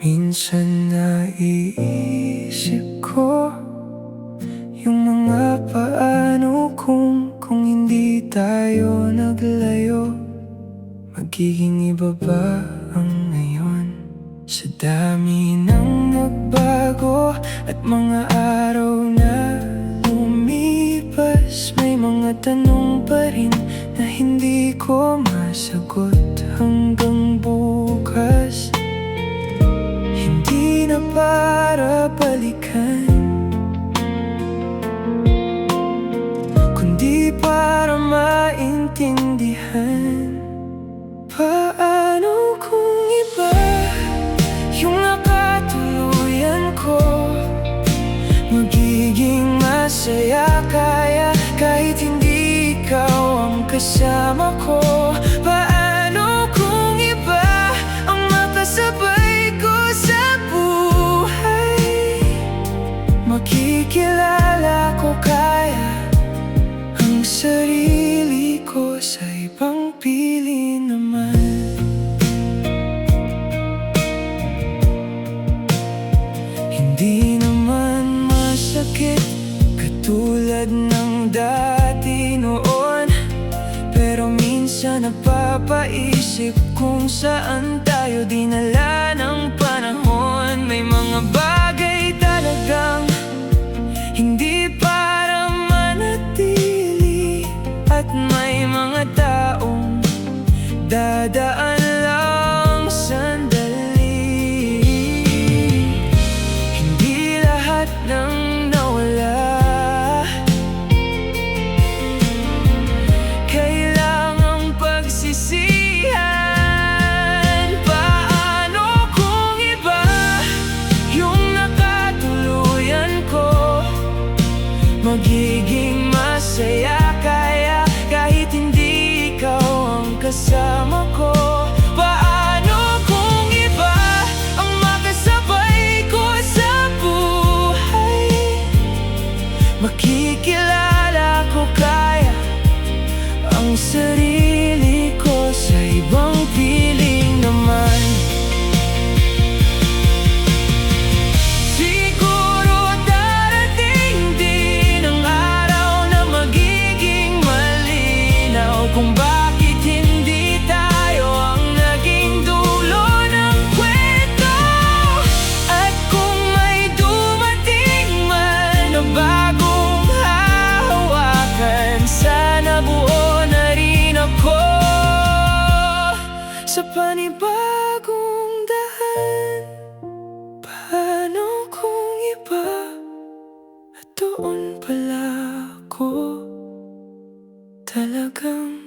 Minsan naiisip ko yung mga paano kung hindi tayo naglayo. Magiging iba ba ang ngayon? Sa dami ng nagbago at mga araw na lumipas, may mga tanong pa rin na hindi ko masagot hanggang bukas. Hindi na para balikan, kundi para maintindihan. Paano kung iba yung nakatuluyan ko? Magiging masaya kaya kahit hindi ikaw ang kasama ko? Paano kung iba ang makasabay ko sa buhay? Makikilala ko kaya ang sarili ko sa ibang pili naman. Hindi naman masakit katulad ng dati noon, pero minsan napapaisip kung saan tayo dinala ng panahon. May mga bagay talagang hindi para manatili, at may mga taong dadaan lang sandali. Hindi lahat ng nawala kailangang pagsisihan. Paano kung iba yung nakatuluyan ko? Magiging masaya kaya kahit hindi ikaw ang kasama ko? Paano kung iba ang makasabay ko sa buhay? Makikilala ko kaya ang sarili ko sa ibang piling naman. Siguro darating din ang araw na magiging malinaw kung bakit hindi tayo ang naging dulo ng kwento. At kung may dumating man na bagong hahawakan, sana buo na rin ako sa panibagong daan. Paano kung iba at doon pala ako talagang